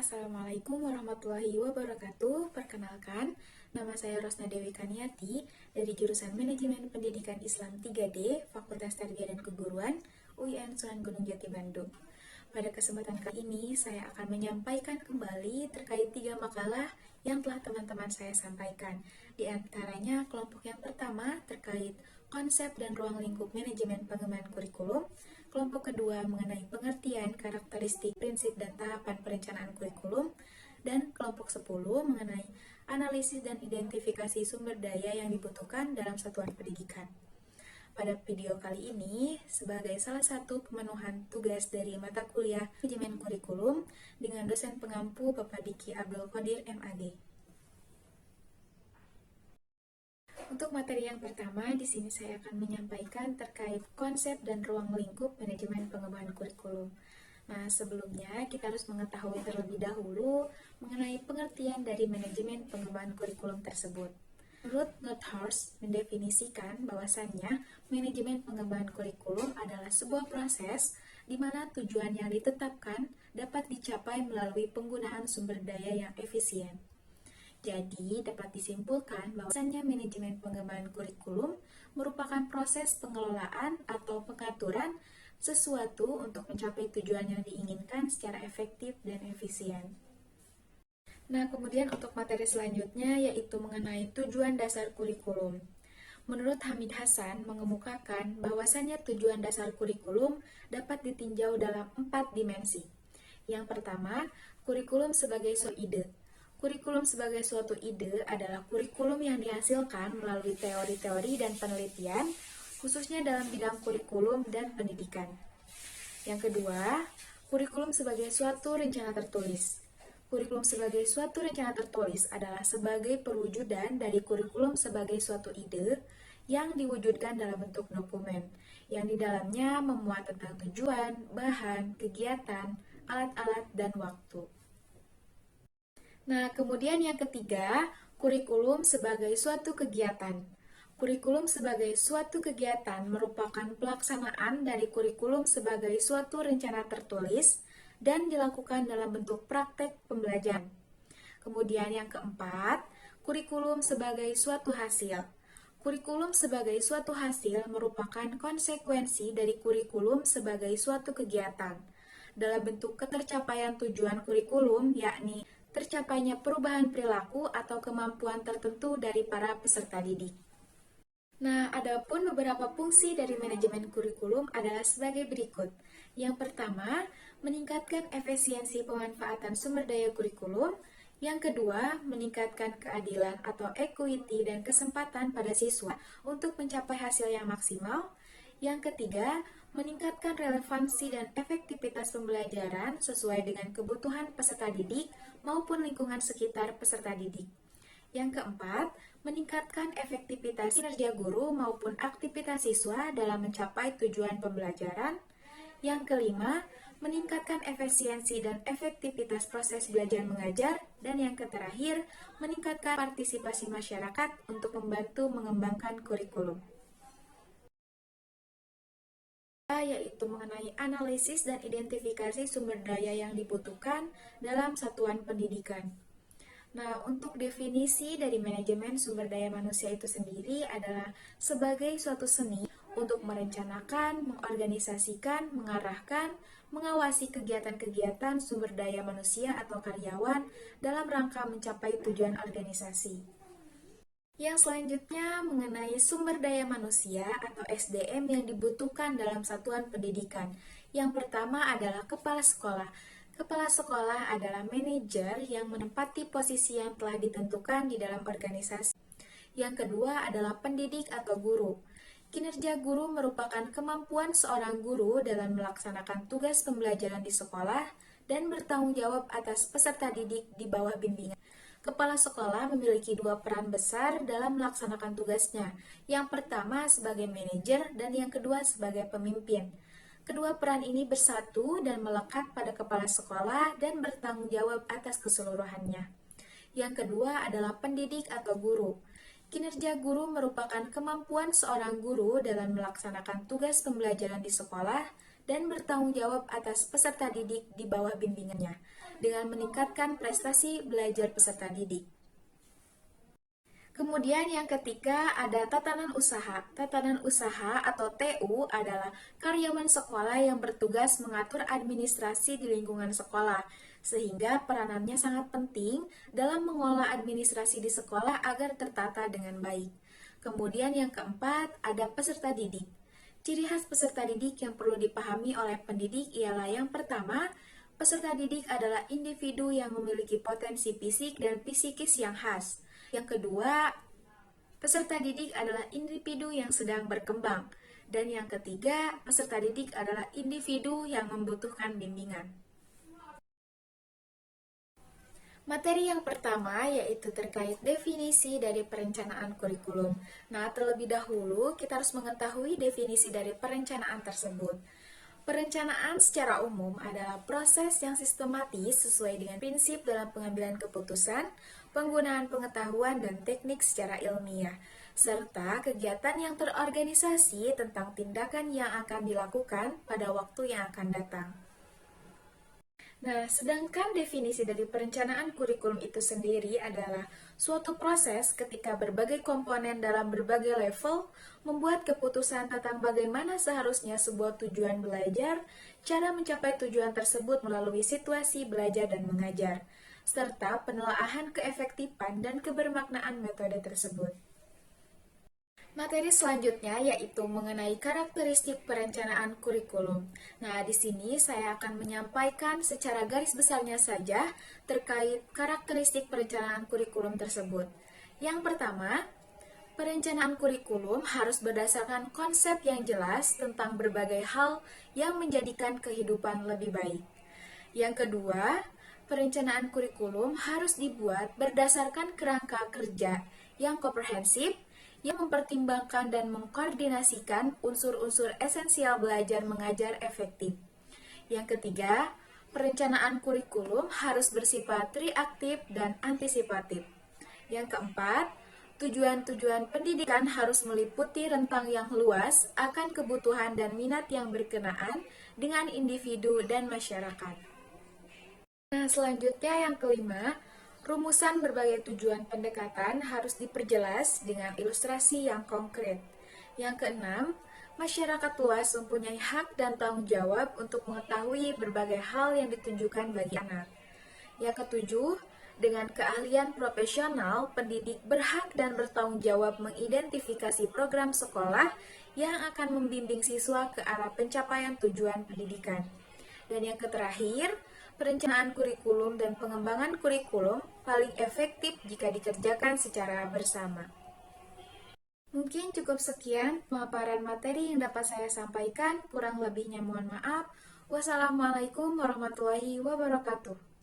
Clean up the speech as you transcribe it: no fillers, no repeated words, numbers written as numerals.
Assalamualaikum warahmatullahi wabarakatuh. Perkenalkan, nama saya Rosna Dewi Kaniati dari jurusan Manajemen Pendidikan Islam 3D, Fakultas Tarbiyah dan Keguruan, UIN Sunan Gunung Jati Bandung. Pada kesempatan kali ini, saya akan menyampaikan kembali terkait 3 makalah yang telah teman-teman saya sampaikan. Di antaranya, kelompok yang pertama terkait konsep dan ruang lingkup manajemen pengembangan kurikulum, kelompok kedua mengenai pengertian, karakteristik, prinsip, dan tahapan perencanaan kurikulum, dan kelompok 10 mengenai analisis dan identifikasi sumber daya yang dibutuhkan dalam satuan pendidikan. Pada video kali ini, sebagai salah satu pemenuhan tugas dari mata kuliah manajemen kurikulum dengan dosen pengampu Bapak Diki Abdul Qadir MAG. Untuk materi yang pertama, di sini saya akan menyampaikan terkait konsep dan ruang lingkup manajemen pengembangan kurikulum. Nah, sebelumnya kita harus mengetahui terlebih dahulu mengenai pengertian dari manajemen pengembangan kurikulum tersebut. Menurut Nothurst mendefinisikan bahwasannya manajemen pengembangan kurikulum adalah sebuah proses di mana tujuan yang ditetapkan dapat dicapai melalui penggunaan sumber daya yang efisien. Jadi, dapat disimpulkan bahwasannya manajemen pengembangan kurikulum merupakan proses pengelolaan atau pengaturan sesuatu untuk mencapai tujuan yang diinginkan secara efektif dan efisien. Nah, kemudian untuk materi selanjutnya yaitu mengenai tujuan dasar kurikulum. Menurut Hamid Hasan mengemukakan bahwasannya tujuan dasar kurikulum dapat ditinjau dalam 4 dimensi. Yang pertama, kurikulum sebagai suatu ide. Kurikulum sebagai suatu ide adalah kurikulum yang dihasilkan melalui teori-teori dan penelitian, khususnya dalam bidang kurikulum dan pendidikan. Yang kedua, kurikulum sebagai suatu rencana tertulis. Kurikulum sebagai suatu rencana tertulis adalah sebagai perwujudan dari kurikulum sebagai suatu ide yang diwujudkan dalam bentuk dokumen, yang di dalamnya memuat tentang tujuan, bahan, kegiatan, alat-alat, dan waktu. Nah, kemudian yang ketiga, kurikulum sebagai suatu kegiatan. Kurikulum sebagai suatu kegiatan merupakan pelaksanaan dari kurikulum sebagai suatu rencana tertulis dan dilakukan dalam bentuk praktek pembelajaran. Kemudian yang keempat, kurikulum sebagai suatu hasil. Kurikulum sebagai suatu hasil merupakan konsekuensi dari kurikulum sebagai suatu kegiatan dalam bentuk ketercapaian tujuan kurikulum, yakni tercapainya perubahan perilaku atau kemampuan tertentu dari para peserta didik. Nah, adapun beberapa fungsi dari manajemen kurikulum adalah sebagai berikut. Yang pertama, meningkatkan efisiensi pemanfaatan sumber daya kurikulum. Yang kedua, meningkatkan keadilan atau equity dan kesempatan pada siswa untuk mencapai hasil yang maksimal. Yang ketiga, meningkatkan relevansi dan efektivitas pembelajaran sesuai dengan kebutuhan peserta didik maupun lingkungan sekitar peserta didik. Yang keempat, meningkatkan efektivitas kinerja guru maupun aktivitas siswa dalam mencapai tujuan pembelajaran. Yang kelima, meningkatkan efisiensi dan efektivitas proses belajar mengajar. Dan yang terakhir, meningkatkan partisipasi masyarakat untuk membantu mengembangkan kurikulum, yaitu mengenai analisis dan identifikasi sumber daya yang dibutuhkan dalam satuan pendidikan. Nah, untuk definisi dari manajemen sumber daya manusia itu sendiri adalah sebagai suatu seni untuk merencanakan, mengorganisasikan, mengarahkan, mengawasi kegiatan-kegiatan sumber daya manusia atau karyawan dalam rangka mencapai tujuan organisasi. Yang selanjutnya mengenai sumber daya manusia atau SDM yang dibutuhkan dalam satuan pendidikan. Yang pertama adalah kepala sekolah. Kepala sekolah adalah manajer yang menempati posisi yang telah ditentukan di dalam organisasi. Yang kedua adalah pendidik atau guru. Kinerja guru merupakan kemampuan seorang guru dalam melaksanakan tugas pembelajaran di sekolah dan bertanggung jawab atas peserta didik di bawah bimbingan. Kepala sekolah memiliki 2 peran besar dalam melaksanakan tugasnya. Yang pertama sebagai manajer dan yang kedua sebagai pemimpin. Kedua peran ini bersatu dan melekat pada kepala sekolah dan bertanggung jawab atas keseluruhannya. Yang kedua adalah pendidik atau guru. Kinerja guru merupakan kemampuan seorang guru dalam melaksanakan tugas pembelajaran di sekolah dan bertanggung jawab atas peserta didik di bawah bimbingannya. dengan meningkatkan prestasi belajar peserta didik. Kemudian yang ketiga ada tatanan usaha. Tatanan usaha atau TU adalah karyawan sekolah yang bertugas mengatur administrasi di lingkungan sekolah, sehingga peranannya sangat penting dalam mengolah administrasi di sekolah agar tertata dengan baik. Kemudian yang keempat ada peserta didik. Ciri khas peserta didik yang perlu dipahami oleh pendidik ialah yang pertama, peserta didik adalah individu yang memiliki potensi fisik dan psikis yang khas. Yang kedua, peserta didik adalah individu yang sedang berkembang. Dan yang ketiga, peserta didik adalah individu yang membutuhkan bimbingan. Materi yang pertama yaitu terkait definisi dari perencanaan kurikulum. Nah, terlebih dahulu kita harus mengetahui definisi dari perencanaan tersebut. Perencanaan secara umum adalah proses yang sistematis sesuai dengan prinsip dalam pengambilan keputusan, penggunaan pengetahuan dan teknik secara ilmiah, serta kegiatan yang terorganisasi tentang tindakan yang akan dilakukan pada waktu yang akan datang. Nah, sedangkan definisi dari perencanaan kurikulum itu sendiri adalah suatu proses ketika berbagai komponen dalam berbagai level membuat keputusan tentang bagaimana seharusnya sebuah tujuan belajar, cara mencapai tujuan tersebut melalui situasi belajar dan mengajar, serta penelaahan keefektifan dan kebermaknaan metode tersebut. Materi selanjutnya yaitu mengenai karakteristik perencanaan kurikulum. Nah, di sini saya akan menyampaikan secara garis besarnya saja terkait karakteristik perencanaan kurikulum tersebut. Yang pertama, perencanaan kurikulum harus berdasarkan konsep yang jelas tentang berbagai hal yang menjadikan kehidupan lebih baik. Yang kedua, perencanaan kurikulum harus dibuat berdasarkan kerangka kerja yang komprehensif, yang mempertimbangkan dan mengkoordinasikan unsur-unsur esensial belajar mengajar efektif. Yang ketiga, perencanaan kurikulum harus bersifat reaktif dan antisipatif. Yang keempat, tujuan-tujuan pendidikan harus meliputi rentang yang luas akan kebutuhan dan minat yang berkenaan dengan individu dan masyarakat. Nah, selanjutnya yang kelima, rumusan berbagai tujuan pendekatan harus diperjelas dengan ilustrasi yang konkret. Yang keenam, masyarakat luas mempunyai hak dan tanggung jawab untuk mengetahui berbagai hal yang ditunjukkan bagi anak. Yang ketujuh, dengan keahlian profesional, pendidik berhak dan bertanggung jawab mengidentifikasi program sekolah yang akan membimbing siswa ke arah pencapaian tujuan pendidikan. Dan yang terakhir, perencanaan kurikulum dan pengembangan kurikulum paling efektif jika dikerjakan secara bersama. Mungkin cukup sekian pemaparan materi yang dapat saya sampaikan, kurang lebihnya mohon maaf. Wassalamualaikum warahmatullahi wabarakatuh.